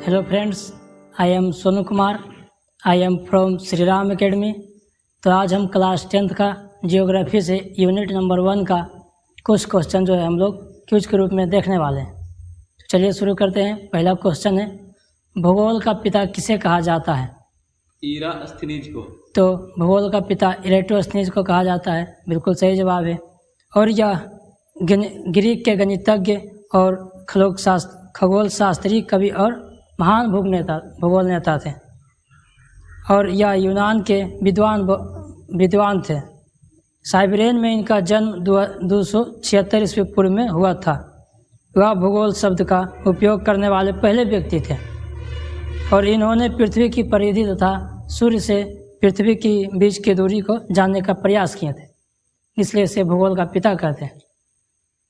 Hello friends, I am Sonu Kumar. I am from Shri Ram academy. तो आज हम क्लास 10th का जियोग्राफी से यूनिट नंबर 1 का कुछ क्वेश्चन जो है हम लोग क्विज के रूप में देखने वाले हैं. तो चलिए शुरू करते हैं. पहला क्वेश्चन है, भूगोल का पिता किसे कहा जाता है? इरास्थिनीज को. तो भूगोल का पिता इरेटोस्थनीज को कहा जाता है. बिल्कुल सही जवाब है. और यह ग्रीक के गणितज्ञ और खगोल शास्त्री, कवि और महान भूगोल नेता थे. और यह यूनान के विद्वान थे. साइबेरियन में इनका जन्म 276 ईस्वी पूर्व में हुआ था. वह भूगोल शब्द का उपयोग करने वाले पहले व्यक्ति थे. और इन्होंने पृथ्वी की परिधि तथा सूर्य से पृथ्वी की बीच की दूरी को जानने का प्रयास किए थे, इसलिए इसे भूगोल का पिता कहते हैं.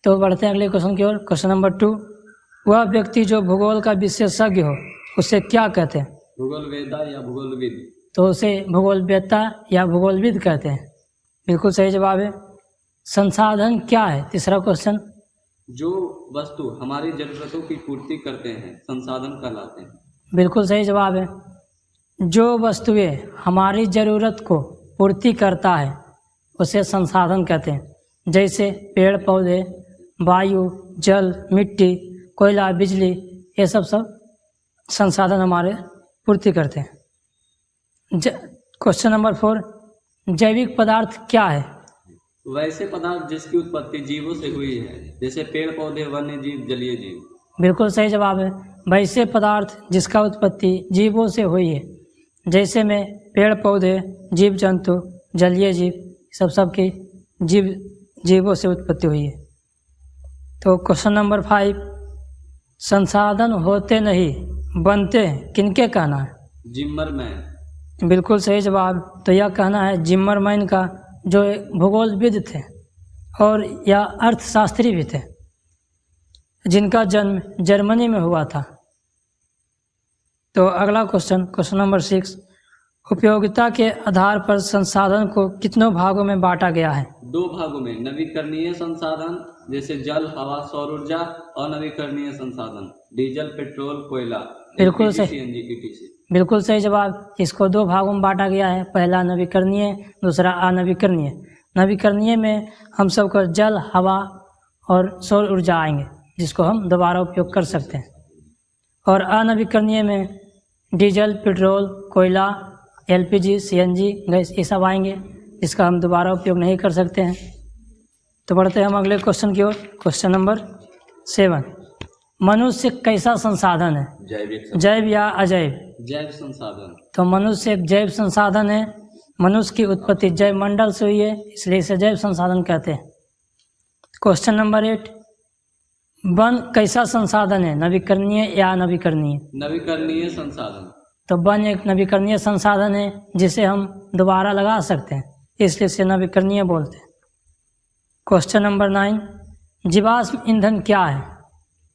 तो बढ़ते हैं अगले क्वेश्चन की ओर. क्वेश्चन नंबर 2, वह व्यक्ति जो भूगोल का विशेषज्ञ हो उसे क्या कहते हैं? भूगोलवेत्ता या भूगोलविद. तो उसे भूगोलवेत्ता या भूगोलविद कहते हैं. बिल्कुल सही जवाब है. संसाधन क्या है? तीसरा क्वेश्चन. जो वस्तु हमारी जरूरतों की पूर्ति करते हैं संसाधन कहलाते हैं. बिल्कुल सही जवाब है. जो वस्तुएं हमारी ज़रूरत को पूर्ति करता है उसे संसाधन कहते हैं. जैसे पेड़ पौधे, वायु, जल, मिट्टी, कोयला, बिजली, ये सब संसाधन हमारे पूर्ति करते हैं. क्वेश्चन नंबर 4, जैविक पदार्थ क्या है? वैसे पदार्थ जिसकी उत्पत्ति जीवों से हुई है, जैसे पेड़ पौधे, वन्य जीव, जलीय जीव. बिल्कुल सही जवाब है. वैसे पदार्थ जिसका उत्पत्ति जीवों से हुई है, जैसे में पेड़ पौधे, जीव जंतु, जलीय जीव, सबकी जीवों से उत्पत्ति हुई है. तो क्वेश्चन नंबर 5, संसाधन होते नहीं बनते किनके कहना है? जिम्मरमैन. बिल्कुल सही जवाब. तो यह कहना है जिम्मरमैन का, जो एक भूगोलविद थे और यह अर्थशास्त्री भी थे, जिनका जन्म जर्मनी में हुआ था. तो अगला क्वेश्चन नंबर 6, उपयोगिता के आधार पर संसाधन को कितनों भागों में बांटा गया है? 2 भागों में. नवीकरणीय संसाधन जैसे जल, हवा, सौर ऊर्जा. अनवीकरणीय संसाधन डीजल, पेट्रोल, कोयला. बिल्कुल सही. CNG, etc. बिल्कुल सही जवाब. इसको 2 भागों में बांटा गया है. पहला नवीकरणीय, दूसरा अनवीकरणीय. नवीकरणीय में हम सबको जल, हवा और सौर ऊर्जा आएंगे, जिसको हम दोबारा उपयोग कर सकते हैं. और अनवीकरणीय में डीजल, पेट्रोल, कोयला, एलपीजी, सीएनजी, गैस, ये सब आएंगे, जिसका हम दोबारा उपयोग नहीं कर सकते हैं. तो बढ़ते हैं हम अगले क्वेश्चन की ओर. क्वेश्चन नंबर 7, मनुष्य कैसा संसाधन है? जैव या अजैव? जैव संसाधन. तो मनुष्य एक जैव संसाधन है. मनुष्य की उत्पत्ति जैव मंडल से हुई है, इसलिए इसे जैव संसाधन कहते हैं. क्वेश्चन नंबर 8, वन कैसा संसाधन है? नवीकरणीय या अनवीकरणीय? नवीकरणीय संसाधन. तो वन एक नवीकरणीय संसाधन है जिसे हम दोबारा लगा सकते हैं, इसलिए इसे नवीकरणीय बोलते हैं. क्वेश्चन नंबर 9, जीवाश्म ईंधन क्या है?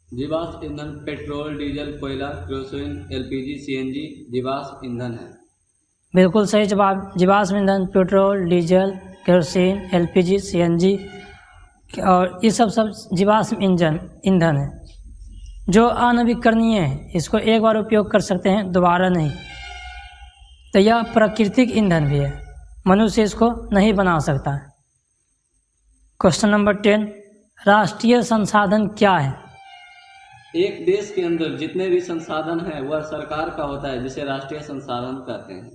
जीवाश्म ईंधन पेट्रोल, डीजल, कोयला, केरोसिन, एलपीजी, सीएनजी जीवाश्म ईंधन है. बिल्कुल सही जवाब. जीवाश्म ईंधन petrol, diesel, kerosene, LPG, CNG और ये सब जीवाश्म ईंधन है. जो अनवीकरणीय है, इसको एक बार उपयोग कर सकते हैं, दोबारा नहीं. तो यह प्राकृतिक ईंधन भी है, मनुष्य इसको नहीं बना सकता है. क्वेश्चन नंबर 10, राष्ट्रीय संसाधन क्या है? एक देश के अंदर जितने भी संसाधन हैं वह सरकार का होता है, जिसे राष्ट्रीय संसाधन कहते हैं.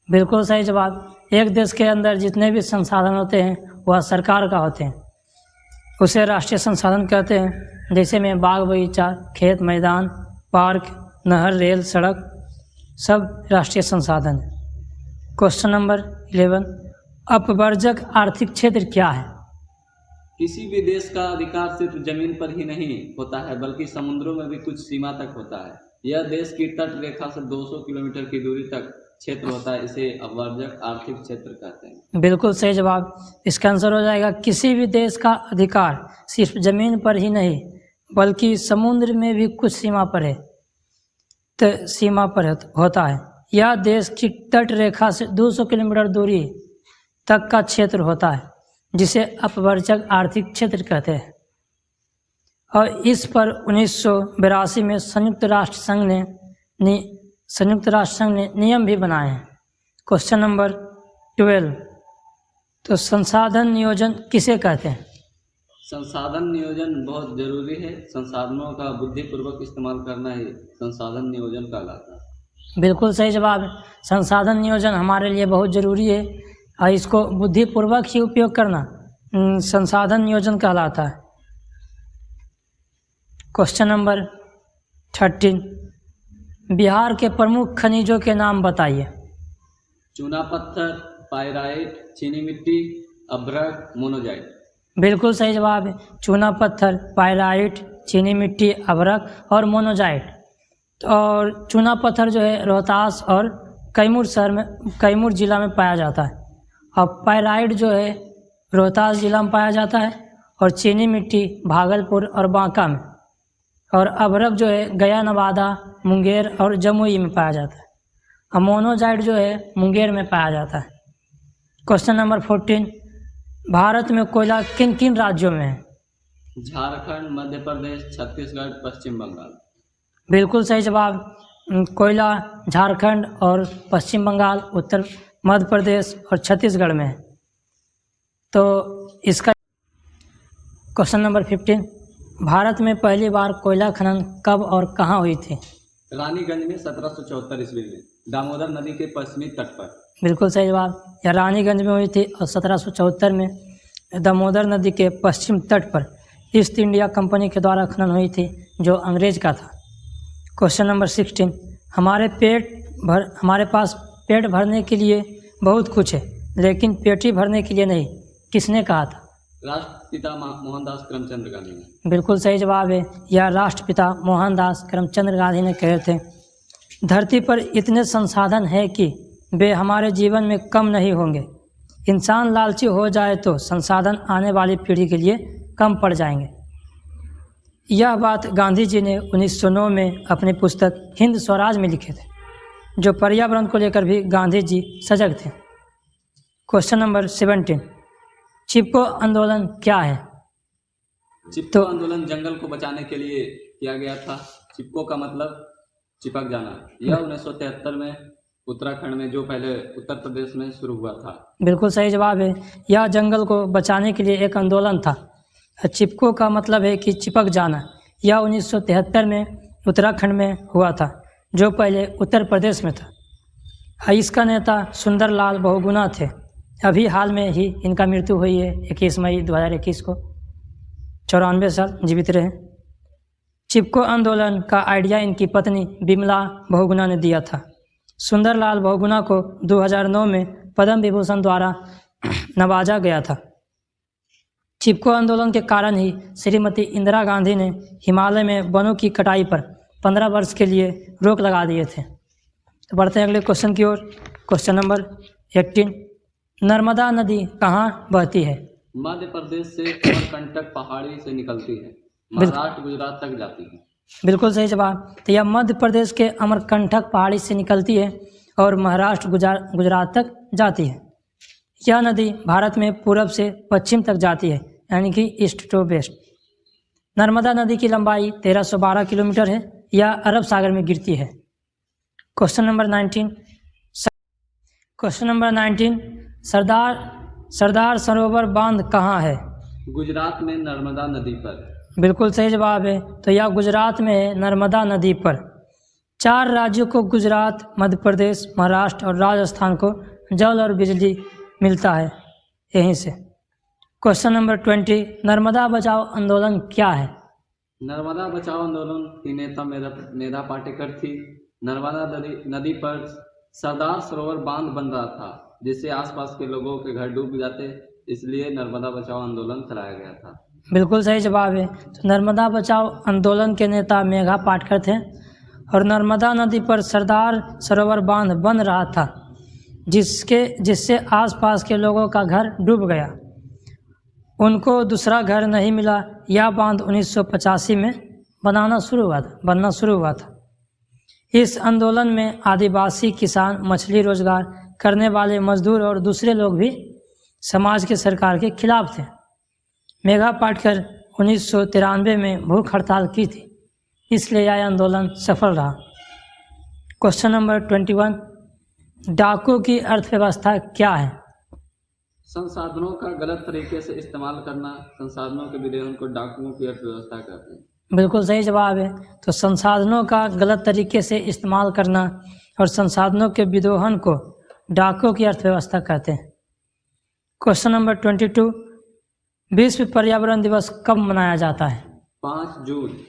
बिल्कुल सही जवाब. एक देश के अंदर जितने भी संसाधन होते हैं वह सरकार का होते हैं, उसे राष्ट्रीय संसाधन कहते हैं. जैसे में बाग बगीचा, खेत मैदान, पार्क, नहर, रेल, सड़क, सब राष्ट्रीय संसाधन है. क्वेश्चन नंबर 11, अपवर्जक आर्थिक क्षेत्र क्या है? किसी भी देश का अधिकार सिर्फ जमीन पर ही नहीं होता है, बल्कि समुद्रों में भी कुछ सीमा तक होता है. यह देश की तट रेखा से 200 किलोमीटर की दूरी तक क्षेत्र होता है, इसे अपवर्जक आर्थिक क्षेत्र कहते हैं. बिल्कुल सही जवाब. इसका आंसर हो जाएगा, किसी भी देश का अधिकार सिर्फ जमीन पर ही नहीं बल्कि समुद्र में भी कुछ सीमा पर है, तो सीमा पर होता है. यह देश की तट रेखा से 200 किलोमीटर दूरी तक का क्षेत्र होता है, जिसे अपवर्जक आर्थिक क्षेत्र कहते हैं. और इस पर 1982 में संयुक्त राष्ट्र संघ ने संयुक्त राष्ट्र संघ ने नियम भी बनाए हैं। क्वेश्चन नंबर 12, तो संसाधन नियोजन किसे कहते हैं? संसाधन नियोजन बहुत जरूरी है। संसाधनों का बुद्धिपूर्वक इस्तेमाल करना ही संसाधन नियोजन कहलाता है। बिल्कुल सही जवाब है। संसाधन नियोजन हमारे लिए बहुत ज़रूरी है और इसको बुद्धिपूर्वक ही उपयोग करना संसाधन नियोजन कहलाता है। क्वेश्चन नंबर 13, बिहार के प्रमुख खनिजों के नाम बताइए। चूना पत्थर, पाइराइट, चीनी मिट्टी, अभ्रक, मोनोजाइट। बिल्कुल सही जवाब है। चूना पत्थर, पाइराइट, चीनी मिट्टी, अभ्रक और मोनोजाइट। और चूना पत्थर जो है रोहतास और कैमूर जिला में पाया जाता है, और पाइराइट जो है रोहतास जिला में पाया जाता है, और चीनी मिट्टी भागलपुर और बांका में, और अभ्रक जो है गया, नवादा, मुंगेर और जमुई में पाया जाता है, और मोनोजाइट जो है मुंगेर में पाया जाता है। क्वेश्चन नंबर 14, भारत में कोयला किन किन राज्यों में है? झारखंड, मध्य प्रदेश, छत्तीसगढ़, पश्चिम बंगाल। बिल्कुल सही जवाब। कोयला झारखंड और पश्चिम बंगाल, उत्तर मध्य प्रदेश और छत्तीसगढ़ में है। तो इसका क्वेश्चन नंबर 15, भारत में पहली बार कोयला खनन कब और कहाँ हुई थी? रानीगंज में 1774 ईस्वी में, दामोदर नदी के पश्चिमी तट पर। बिल्कुल सही जवाब। यह रानीगंज में हुई थी और 1774 में दामोदर नदी के पश्चिम तट पर ईस्ट इंडिया कंपनी के द्वारा खनन हुई थी, जो अंग्रेज का था। क्वेश्चन नंबर 16, हमारे पास पेट भरने के लिए बहुत कुछ है, लेकिन पेटी भरने के लिए नहीं, किसने कहा था? राष्ट्रपिता मोहनदास करमचंद गांधी ने। बिल्कुल सही जवाब है। यह राष्ट्रपिता मोहनदास करमचंद गांधी ने कहे थे। धरती पर इतने संसाधन है कि वे हमारे जीवन में कम नहीं होंगे। इंसान लालची हो जाए तो संसाधन आने वाली पीढ़ी के लिए कम पड़ जाएंगे। यह बात गांधी जी ने 1909 में अपनी पुस्तक हिंद स्वराज में लिखे थे, जो पर्यावरण को लेकर भी गांधी जी सजग थे। क्वेश्चन नंबर 17, चिपको आंदोलन क्या है? चिपको आंदोलन जंगल को बचाने के लिए किया गया था। चिपको का मतलब चिपक जाना। यह 1973 में उत्तराखंड में, जो पहले उत्तर प्रदेश में शुरू हुआ था। बिल्कुल सही जवाब है। यह जंगल को बचाने के लिए एक आंदोलन था। चिपको का मतलब है कि चिपक जाना। यह 1973 में उत्तराखंड में हुआ था, जो पहले उत्तर प्रदेश में था। इसका नेता सुंदरलाल बहुगुणा थे। अभी हाल में ही इनका मृत्यु हुई है, 21 मई 2021 को। 94 साल जीवित रहे। चिपको आंदोलन का आइडिया इनकी पत्नी बिमला बहुगुणा ने दिया था। सुंदरलाल बहुगुणा को 2009 में पद्म विभूषण द्वारा नवाजा गया था। चिपको आंदोलन के कारण ही श्रीमती इंदिरा गांधी ने हिमालय में वनों की कटाई पर 15 वर्ष के लिए रोक लगा दिए थे। तो बढ़ते हैं अगले क्वेश्चन की ओर। क्वेश्चन नंबर 18, नर्मदा नदी कहाँ बहती है? मध्य प्रदेश से अमरकंटक पहाड़ी से निकलती है, महाराष्ट्र गुजरात तक जाती है। बिल्कुल सही जवाब। तो यह मध्य प्रदेश के अमरकंटक पहाड़ी से निकलती है और महाराष्ट्र गुजरात तक जाती है। यह नदी भारत में पूरब से पश्चिम तक जाती है, यानी कि ईस्ट टू वेस्ट। नर्मदा नदी की लंबाई 1312 किलोमीटर है। यह अरब सागर में गिरती है। क्वेश्चन नंबर 19, सरदार सरोवर बांध कहाँ है? गुजरात में नर्मदा नदी पर। बिल्कुल सही जवाब है। तो यह गुजरात में है, नर्मदा नदी पर। 4 राज्यों को, गुजरात, मध्य प्रदेश, महाराष्ट्र और राजस्थान को जल और बिजली मिलता है यहीं से। क्वेश्चन नंबर 20, नर्मदा बचाओ आंदोलन क्या है? नर्मदा बचाओ आंदोलन की नेता मेधा पाटेकर थी। नर्मदा नदी पर सरदार सरोवर बांध बन रहा था, जिससे आसपास के लोगों के घर डूब जाते, इसलिए नर्मदा बचाओ आंदोलन चलाया गया था। बिल्कुल सही जवाब है। तो नर्मदा बचाओ आंदोलन के नेता मेधा पाटेकर थे, और नर्मदा नदी पर सरदार सरोवर बांध बन रहा था, जिससे आसपास के लोगों का घर डूब गया। उनको दूसरा घर नहीं मिला। यह बांध 1985 में बनना शुरू हुआ था। इस आंदोलन में आदिवासी, किसान, मछली रोजगार करने वाले मजदूर और दूसरे लोग भी समाज के सरकार के खिलाफ थे। मेधा पाटेकर 1993 में भूख हड़ताल की थी, इसलिए यह आंदोलन सफल रहा। क्वेश्चन नंबर 21, डाकू की अर्थव्यवस्था क्या है? संसाधनों का गलत तरीके से इस्तेमाल करना, संसाधनों के विदोहन को डाकुओं की अर्थव्यवस्था कहते हैं। बिल्कुल सही जवाब है। तो संसाधनों का गलत तरीके से इस्तेमाल करना और संसाधनों के विदोहन को डाकुओं की अर्थव्यवस्था कहते हैं। क्वेश्चन नंबर 22, विश्व पर्यावरण दिवस कब मनाया जाता है? 5 जून।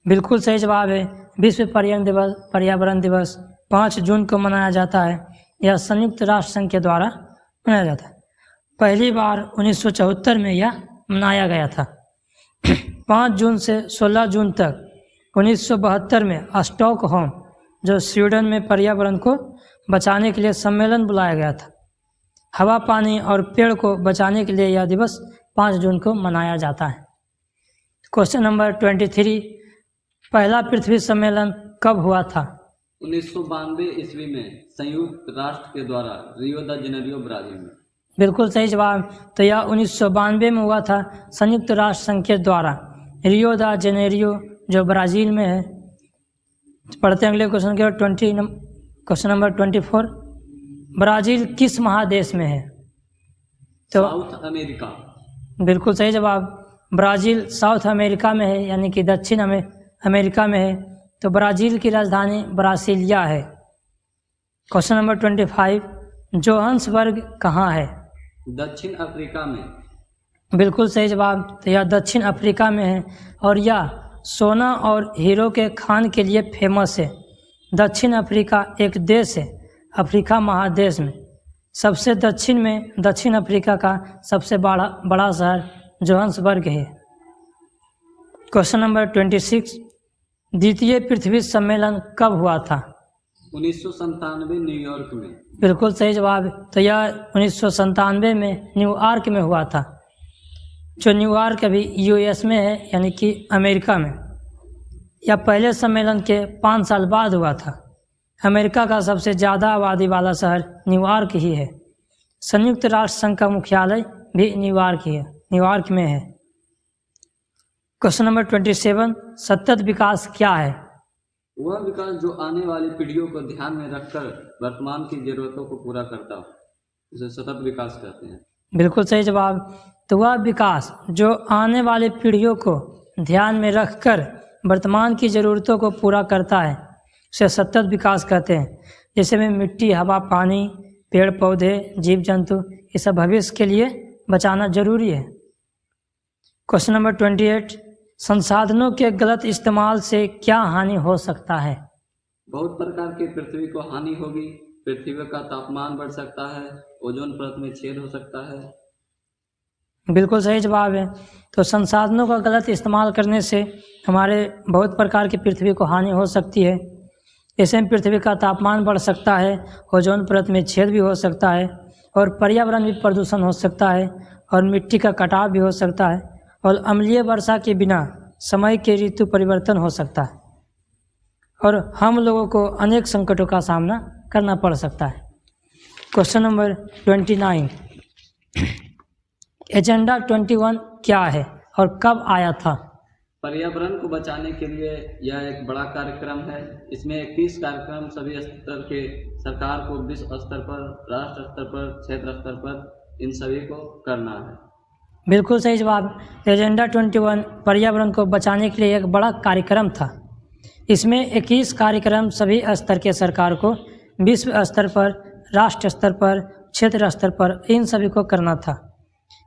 बिल्कुल सही जवाब है। विश्व पर्यावरण दिवस 5 जून को मनाया जाता है। यह संयुक्त राष्ट्र संघ के द्वारा मनाया जाता है। पहली बार 1974 में यह मनाया गया था। 5 जून से 16 जून तक 1972 में स्टॉकहोम, जो स्वीडन में पर्यावरण को बचाने के लिए सम्मेलन बुलाया गया था। हवा, पानी और पेड़ को बचाने के लिए यह दिवस 5 जून को मनाया जाता है। क्वेश्चन नंबर 23, पहला पृथ्वी सम्मेलन कब हुआ था? 1992 ईस्वी में संयुक्त राष्ट्र के द्वारा रियो द जेनेरियो, ब्राजील में। बिल्कुल सही जवाब। तो यह 1992 में हुआ था संयुक्त राष्ट्र संघ के द्वारा रियो द जेनेरियो, जो ब्राज़ील में है। पढ़ते हैं अगले क्वेश्चन के। क्वेश्चन नंबर 24, ब्राज़ील किस महादेश में है? तो साउथ अमेरिका। बिल्कुल सही जवाब। ब्राज़ील साउथ अमेरिका में है, यानी कि दक्षिण अमेरिका में है। तो ब्राज़ील की राजधानी ब्रासिलिया है। क्वेश्चन नंबर 25, जोहान्सबर्ग कहाँ है? दक्षिण अफ्रीका में। बिल्कुल सही जवाब। तो यह दक्षिण अफ्रीका में है और यह सोना और हीरो के खान के लिए फेमस है। दक्षिण अफ्रीका एक देश है अफ्रीका महादेश में। सबसे दक्षिण में दक्षिण अफ्रीका का सबसे बड़ा शहर जोहान्सबर्ग है। क्वेश्चन नंबर 26, द्वितीय पृथ्वी सम्मेलन कब हुआ था? 1997 न्यूयॉर्क में। बिल्कुल सही जवाब। तो यह 1997 में न्यूयॉर्क में हुआ था, जो न्यूयॉर्क अभी यूएस में है, यानी कि अमेरिका में। यह पहले सम्मेलन के 5 साल बाद हुआ था। अमेरिका का सबसे ज़्यादा आबादी वाला शहर न्यूयॉर्क ही है। संयुक्त राष्ट्र संघ का मुख्यालय भी न्यूयॉर्क में है। क्वेश्चन नंबर 27, सतत विकास क्या है? वह विकास जो आने वाली पीढ़ियों को ध्यान में रखकर वर्तमान की जरूरतों को पूरा करता हो, उसे सतत विकास कहते हैं। बिल्कुल सही जवाब। तो वह विकास जो आने वाली पीढ़ियों को ध्यान में रखकर वर्तमान की ज़रूरतों को पूरा करता है, उसे सतत विकास कहते हैं। जैसे में मिट्टी, हवा, पानी, पेड़ पौधे, जीव जंतु, ये सब भविष्य के लिए बचाना जरूरी है। क्वेश्चन नंबर 28, संसाधनों के गलत इस्तेमाल से क्या हानि हो सकता है? बहुत प्रकार की पृथ्वी को हानि होगी। पृथ्वी का तापमान बढ़ सकता है, ओजोन परत में छेद हो सकता है। बिल्कुल सही जवाब है। तो संसाधनों का गलत इस्तेमाल करने से हमारे बहुत प्रकार की पृथ्वी को हानि हो सकती है। ऐसे में पृथ्वी का तापमान बढ़ सकता है, ओजोन परत में छेद भी हो सकता है, और पर्यावरण भी प्रदूषण हो सकता है, और मिट्टी का कटाव भी हो सकता है, और अम्लीय वर्षा के बिना समय के ऋतु परिवर्तन हो सकता है, और हम लोगों को अनेक संकटों का सामना करना पड़ सकता है। क्वेश्चन नंबर 29, एजेंडा 21 क्या है और कब आया था? पर्यावरण को बचाने के लिए यह एक बड़ा कार्यक्रम है। इसमें 21 कार्यक्रम सभी स्तर के सरकार को विश्व स्तर पर, राष्ट्र स्तर पर, क्षेत्र स्तर पर इन सभी को करना है। बिल्कुल सही जवाब। एजेंडा 21 पर्यावरण को बचाने के लिए एक बड़ा कार्यक्रम था। इसमें 21 कार्यक्रम सभी स्तर के सरकार को विश्व स्तर पर, राष्ट्र स्तर पर, क्षेत्र स्तर पर इन सभी को करना था।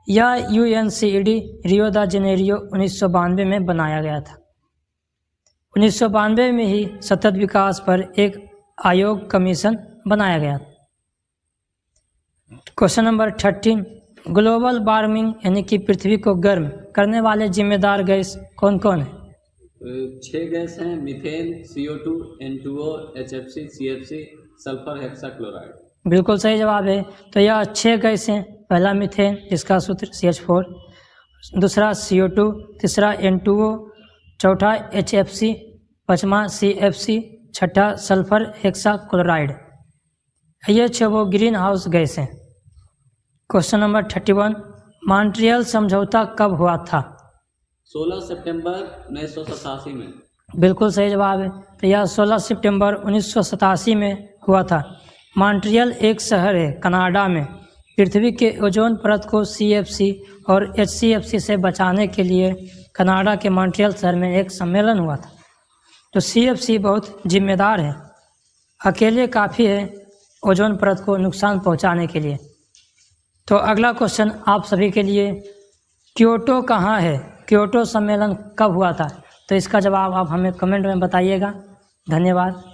यह UNCED रियो द जेनेरियो 1992 में बनाया गया था। 1992 में ही सतत विकास पर एक आयोग कमीशन बनाया गया। क्वेश्चन नंबर 13, ग्लोबल वार्मिंग यानी कि पृथ्वी को गर्म करने वाले जिम्मेदार गैस कौन कौन है? 6 गैस हैं, methane, CO2, N2O, HFC, CFC, sulphur hexachloride. बिल्कुल सही जवाब है। तो यह 6 गैस हैं। पहला मीथेन, जिसका सूत्र CH4, दूसरा CO2, तीसरा N2O, चौथा HFC, पाँचवा CFC, छठा सल्फर हेक्साक्लोराइड। ये 6 वो ग्रीन हाउस गैस हैं। क्वेश्चन नंबर 31, मॉन्ट्रियल समझौता कब हुआ था? 16 सितंबर 1987 में। बिल्कुल सही जवाब है। तो यह 16 सितंबर 1987 में हुआ था। मॉन्ट्रियल एक शहर है कनाडा में। पृथ्वी के ओजोन परत को CFC और HCFC से बचाने के लिए कनाडा के मॉन्ट्रियल शहर में एक सम्मेलन हुआ था। तो CFC बहुत जिम्मेदार है, अकेले काफ़ी है ओजोन परत को नुकसान पहुंचाने के लिए। तो अगला क्वेश्चन आप सभी के लिए, क्योटो कहाँ है? क्योटो सम्मेलन कब हुआ था? तो इसका जवाब आप हमें कमेंट में बताइएगा। धन्यवाद।